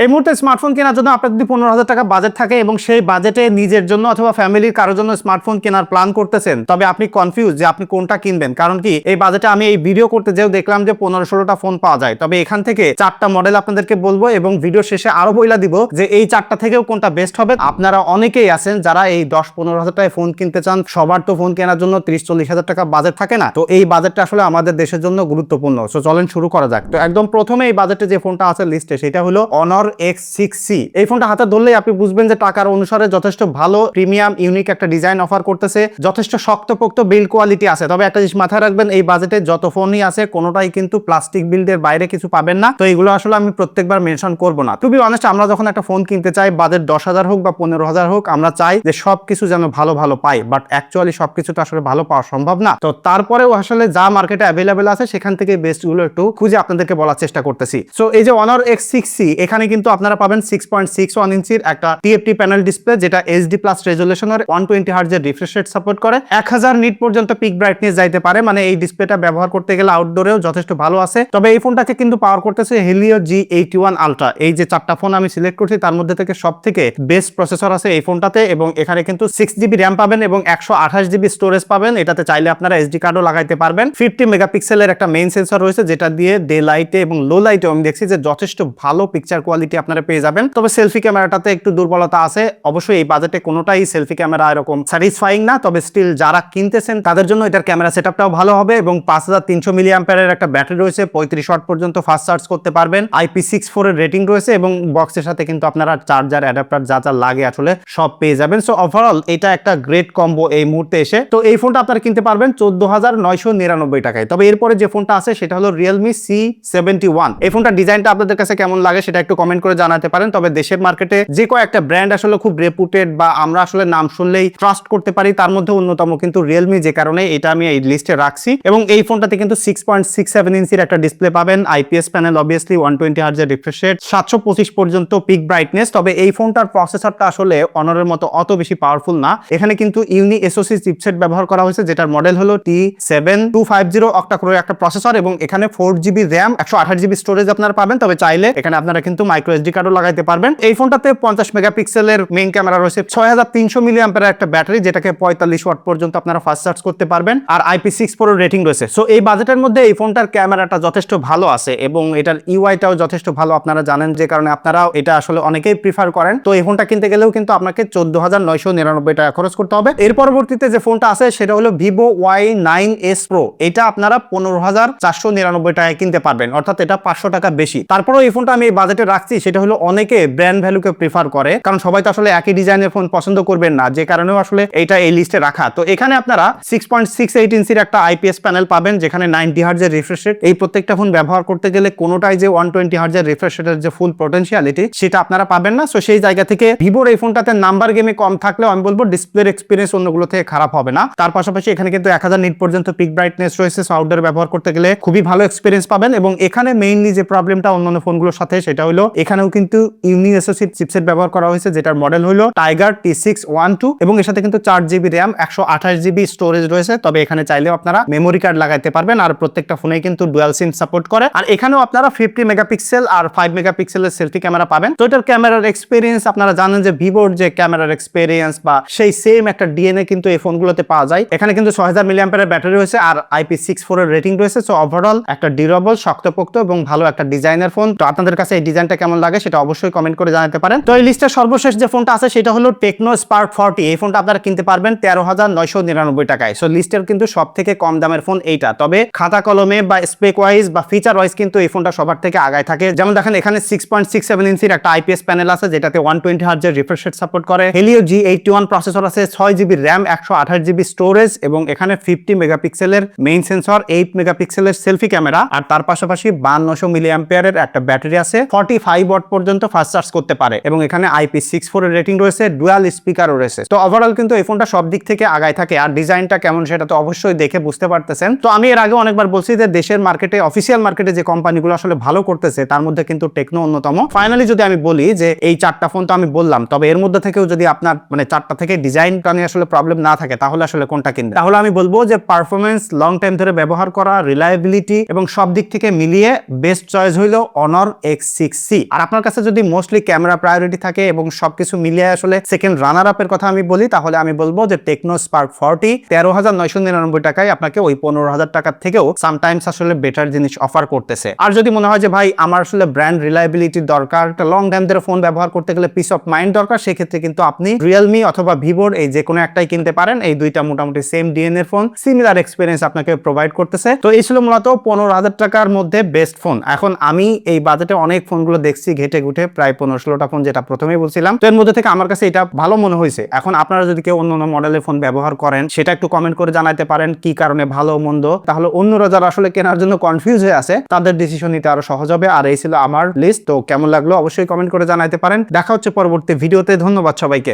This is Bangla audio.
এই মুহূর্তে স্মার্টফোন কেনার জন্য আপনার যদি 15,000 টাকা বাজেট থাকে এবং সেই বাজেটে নিজের জন্য অথবা ফ্যামিলির কারোর জন্য স্মার্টফোন কেনার প্ল্যান করতেছেন, তবে আপনি কনফিউজ যে আপনি কোনটা কিনবেন। কারণ কি, এই বাজেটে আমি এই ভিডিও করতে যেও দেখলাম যে 15-16টা ফোন পাওয়া যায়। তবে এখান থেকে 4টা মডেল আপনাদেরকে বলবো এবং ভিডিও শেষে আরো বইলা দিব যে এই 4টা থেকেও কোনটা বেস্ট হবে। আপনারা অনেকেই আছেন যারা এই 10-15,000 টাকায় ফোন কিনতে চান। সবার তো ফোন কেনার জন্য 30-40,000 টাকা বাজেট থাকে না। তো এই বাজেটটা আসলে আমাদের দেশের জন্য গুরুত্বপূর্ণ। সো চলেন শুরু করা যাক। তো একদম প্রথমে এই বাজেটে যে ফোনটা আছে লিস্টে, সেটা হলো Honor X6C। এই ফোনটা হাতে ধরলেই আপনি বুঝবেন যে টাকার অনুসারে যথেষ্ট ভালো প্রিমিয়াম ইউনিক একটা ডিজাইন অফার করতেছে, যথেষ্ট শক্তপোক্ত বিল্ড কোয়ালিটি আছে। তবে একটা জিনিস মাথায় রাখবেন, এই বাজেটে যত ফোনই আছে কোনোটাই কিন্তু প্লাস্টিক বিল্ডের বাইরে কিছু পাবেন না। তো এইগুলো আসলে আমি প্রত্যেকবার মেনশন করব না। টু বি অনেস্ট, আমরা যখন একটা ফোন কিনতে চাই, বাজেট 10,000 হোক বা 15,000 হোক, আমরা চাই যে সবকিছু যেন ভালো ভালো পাই। বাট অ্যাকচুয়ালি সবকিছু তো আসলে ভালো পাওয়া সম্ভব না। তো তারপরেও আসলে যা মার্কেটে অ্যাভেলেবেল আছে সেখান থেকে বেস্ট গুলো একটু খুঁজে আপনাদেরকে বলার চেষ্টা করতেছি। সো এই যে Honor X6C, এখানে কিন্তু আপনারা পাবেন 6.61 ইঞ্চির একটা TFT প্যানেল ডিসপ্লে, যেটা HD+ রেজুলেশনের 120 হার্টজের রিফ্রেশ রেট সাপোর্ট করে। 1000 নিট পর্যন্ত পিক ব্রাইটনেস যাইতে পারে, মানে এই ডিসপ্লেটা ব্যবহার করতে গেলে আউটডোরেও যথেষ্ট ভালো আছে। তবে এই ফোনটাকে কিন্তু পাওয়ার করতেছে Helio G81 Ultra। এই যে 4টা ফোন আমি সিলেক্ট করছি তার মধ্যে থেকে সবথেকে বেস্ট প্রসেসর আছে এই ফোনটাতে, এবং এখানে কিন্তু 6GB র্যাম পাবেন এবং 128GB স্টোরেজ পাবেন। এটাতে চাইলে আপনারা SD কার্ডও লাগাইতে পারবেন। 50 মেগাপিক্সেলের একটা মেইন সেন্সর রয়েছে, যেটা দিয়ে ডে লাইটে এবং লো লাইটে আমি দেখছি যে যথেষ্ট ভালো পিকচার কোয়ালিটি আপনারা পেয়ে যাবেন। তবে সেলফি ক্যামেরাটাতে একটু দুর্বলতা আছে। অবশ্যই এই বাজেটে কোনোটাই সেলফি ক্যামেরা এরকম স্যাটিসফাইং না। তবে স্টিল যারা কিনতেছেন তাদের জন্য এটার ক্যামেরা সেটআপটাও ভালো হবে এবং 5300 মিলিঅ্যাম্পিয়ারের একটা ব্যাটারি রয়েছে। 35 ওয়াট পর্যন্ত ফাস্ট চার্জ করতে পারবেন। IP64 এর রেটিং রয়েছে এবং বক্সের সাথে কিন্তু আপনারা চার্জার, অ্যাডাপ্টার যা যা লাগে আসলে সব পেয়ে যাবেন। সো ওভারঅল এটা একটা গ্রেট কম্বো এই মুহূর্তে এসে। তো এই ফোনটা আপনারা কিনতে পারবেন 14,999 টাকায়। তবে এরপরে যে ফোনটা আছে সেটা হলো Realme C71। এই ফোনটা ডিজাইনটা আপনাদের কাছে কেমন লাগে সেটা একটু কমেন্ট করে জানাতে পারেন। তবে দেশের মার্কেটে যে কয়েকটা ব্র্যান্ড আসলে খুব রেপুটেড বা আমরা আসলে নাম শুনলেই ট্রাস্ট করতে পারি, তার মধ্যে অন্যতম কিন্তু Realme, যে কারণে এটা আমি এই লিস্টে রাখছি। এবং এই ফোনটাতে কিন্তু 6.67 ইঞ্চির একটা ডিসপ্লে পাবেন, IPS প্যানেল, অবভিয়াসলি 120 হার্টজের রিফ্রেশ রেট, 725 পর্যন্ত পিক ব্রাইটনেস। তবে এই ফোনটার প্রসেসরটা আসলে Honorর মতো অত বেশি পাওয়ারফুল না। এখানে কিন্তু ইউনি SoC চিপসেট ব্যবহার করা হয়েছে, যেটার মডেল হলো T7250 অক্টা-কোর একটা প্রসেসর এবং এখানে 4GB র্যাম, 128GB স্টোরেজ আপনারা পাবেন। তবে চাইলে এখানে আপনারা কিন্তু মাইক্রো SD কার্ডও লাগাইতে পারবেন। এই ফোনটাতে 50 মেগাপিক্সেলের মেইন ক্যামেরা রয়েছে, 6300 মিলিঅ্যাম্পিয়ারের একটা ব্যাটারি, যেটাকে 45 ওয়াট পর্যন্ত আপনারা ফাস্ট চার্জ করতে পারবেন, আর IP64 এর রেটিং রয়েছে। সো এই বাজেটের মধ্যে এই ফোনটার ক্যামেরাটা যথেষ্ট ভালো আছে এবং এটার ইউআইটাও যথেষ্ট ভালো, আপনারা জানেন, যে কারণে আপনারাও এটা আসলে অনেকেই প্রিফার করেন। তো এই ফোনটা কিনতে গেলেও কিন্তু আপনাকে 14,999 টাকা খরচ করতে হবে। এর পরবর্তীতে যে ফোনটা আছে সেটা হলো Vivo Y9s Pro। এটা আপনারা 15,499 টাকায় কিনতে পারবেন, অর্থাৎ এটা 500 টাকা বেশি। তারপরেও এই ফোনটা আমি এই বাজেটে রাখছি, সেটা হলো অনেকে ব্র্যান্ড ভ্যালুকে প্রিফার করে, কারণ সবাই তো আসলে একই ডিজাইনের ফোন পছন্দ করবেন না, যে কারণেও আসলে এটা এই লিস্টে রাখা। তো এখানে আপনারা 6.68 ইঞ্চির একটা IPS প্যানেল পাবেন, যেখানে 90 হার্টজের রিফ্রেশ রেট। এই প্রত্যেকটা ফোন ব্যবহার করতে গেলে কোনোটাই যে 120 হার্টজের রিফ্রেশ রেটের যে ফুল পটেনশিয়ালিটি সেটা আপনারা পাবেন না। সো সেই জায়গা থেকে ভিভোর এই ফোনটাতে নাম্বার গেমে কম থাকলেও আমি বলবো ডিসপ্লের এক্সপিরিয়েন্স অন্যগুলো থেকে খারাপ হবে না। তার পাশাপাশি এখানে কিন্তু 1000 নিট পর্যন্ত পিক ব্রাইটনেস রয়েছে। সো আউটডোর ব্যবহার করতে গেলে খুবই ভালো এক্সপিরিয়েন্স পাবেন। এবং এখানে মেইনলি যে প্রবলেমটা অন্যান্য ফোনগুলোর সাথে, সেটা হলো এখানেও কিন্তু ইউনি SoC চিপসেট ব্যবহার করা হয়েছে, যেটার মডেল হলো Tiger T612 এবং এর সাথে কিন্তু 4GB র্যাম, 128GB স্টোরেজ রয়েছে। তবে এখানে চাইলেও আপনারা মেমোরি কার্ড লাগাইতে পারবেন, আর প্রত্যেকটা ফোনেই কিন্তু ডুয়াল সিম সাপোর্ট করে। আর এখানেও আপনারা 50 মেগাপিক্সেল আর 5 মেগাপিক্সেলের সেলফি ক্যামেরা পাবেন। তো এটার ক্যামেরার এক্সপিরিয়েন্স আপনারা জানেন যে ভিভোর যে ক্যামেরার এক্সপিরিয়েন্স বা সেই সেম একটা ডিএনএ কিন্তু এই ফোনগুলোতে পাওয়া যায়। এখানে কিন্তু 6000 মিলিঅ্যাম্পিয়ারের ব্যাটারি রয়েছে আর IP64 এর রেটিং রয়েছে। সো ওভারঅল একটা ডিউরেবল, শক্তপোক্ত এবং ভালো একটা ডিজাইনের ফোন। তো আপনাদের কাছে এই ডিজাইনটা কেমন লাগে সেটা অবশ্যই কমেন্ট করে জানাতে পারেন। তো এই লিস্টের সর্বশেষ যে ফোনটা আছে সেটা হলো Tecno Spark 40। এই ফোনটা আপনারা কিনতে পারবেন 13,999 টাকায়। সো লিস্টের কিন্তু সব থেকে কম দামের ফোন এইটা। তবে খাতা কলমে বা স্পেক ওয়াইজ বা ফিচার ওয়াইজ কিন্তু এই ফোনটা সবার থেকে আগায় থাকে। যেমন দেখেন এখানে 6.67 ইঞ্চির একটা IPS প্যানেল আছে, যেটাতে 120 হার্টজের রিফ্রেশ রেট সাপোর্ট করে। Helio G81 প্রসেসর আছে, 6GB র্যাম, 128GB স্টোরেজ এবং এখানে 50 মেগাপিক্সেলের মেইন সেন্সর, 8 মেগাপিক্সেলের সেলফি ক্যামেরা, আর তার পাশাপাশি 5200 মিলিঅ্যাম্পিয়ারের একটা ব্যাটারি আছে, 45 ওয়াট পর্যন্ত ফাস্ট চার্জ করতে পারে এবং এখানে IP64 এর রেটিং রয়েছে, ডুয়াল স্পিকারও রয়েছে। তো ওভারঅল কিন্তু এই ফোনটা সব দিক থেকে আগায় থাকে। আর ডিজাইনটা কেমন সেটা তো অবশ্যই দেখে বুঝতে পারতেছেন। তো আমি এর আগে অনেকবার বলছি যে দেশের মার্কেটে, অফিসিয়াল মার্কেটে যে কোম্পানিগুলো আসলে ভালো করতেছে তার মধ্যে কিন্তু টেকনো অন্যতম। ফাইনালি যদি আমি বলি যে এই 4টা ফোন তো আমি বললাম, তবে এর মধ্যে থেকেও যদি আপনার মানে 4টা থেকে ডিজাইনটা নিয়ে আসলে প্রবলেম না থাকে, তাহলে আসলে কোনটা কিনবেন? তাহলে আমি বলবো যে পারফরমেন্স, লং টাইম ধরে ব্যবহার করা, রিলায়েবিলিটি এবং সব দিক থেকে মিলিয়ে বেস্ট চয়েস হইলো Honor X6C। আর আপনার কাছে যদি মোস্টলি ক্যামেরা প্রায়োরিটি থাকে এবং সবকিছু মিলিয়ে আসলে সেকেন্ড রানার আপের কথা আমি বলি, তাহলে আমি বলবো যে টেকনো স্পার্ক 40 13,999 টাকায় আপনাকে ওই 15,000 টাকার থেকেও সামটাইমস আসলে বেটার জিনিস অফার করতেছে। আর যদি মনে হয় যে ভাই আমার আসলে ব্র্যান্ড রিলায়েবিলিটি দরকার, একটা লং টাইম ধরে ফোন ব্যবহার করতে গেলে পিস অফ মাইন্ড দরকার, সেক্ষেত্রে কিন্তু আপনি রিয়েলমি অথবা ভিভোর এই যে কোনো একটাই কিনতে পারেন। এই দুইটা মোটামুটি same DNA phone, similar experience আপনাকে প্রোভাইড করতেছে। তো এই ছিল মূলত 15,000 টাকার মধ্যে বেস্ট ফোন। এখন আমি এই বাজেটে অনেক ফোনগুলো দেখছি ঘেটে ঘুটে, প্রায় 15-16টা ফোন, যেটা প্রথমেই বলছিলাম। তো এর মধ্যে থেকে আমার কাছে এটা ভালো মনে হয়েছে। এখন আপনারা যদি কেউ অন্য মডেলের ফোন ব্যবহার করেন, সেটা একটু কমেন্ট করে জানাতে পারেন কি কারণে ভালো মন্দ, তাহলে অন্যরা যারা আসলে কেনার জন্য কনফিউজ হয়ে আছে তাদের ডিসিশন নিতে আরো সহজ হবে। আর এই ছিল আমার লিস্ট। তো কেমন লাগলো অবশ্যই কমেন্ট করে জানাতে পারেন। দেখা হচ্ছে পরবর্তী ভিডিওতে। ধন্যবাদ সবাইকে।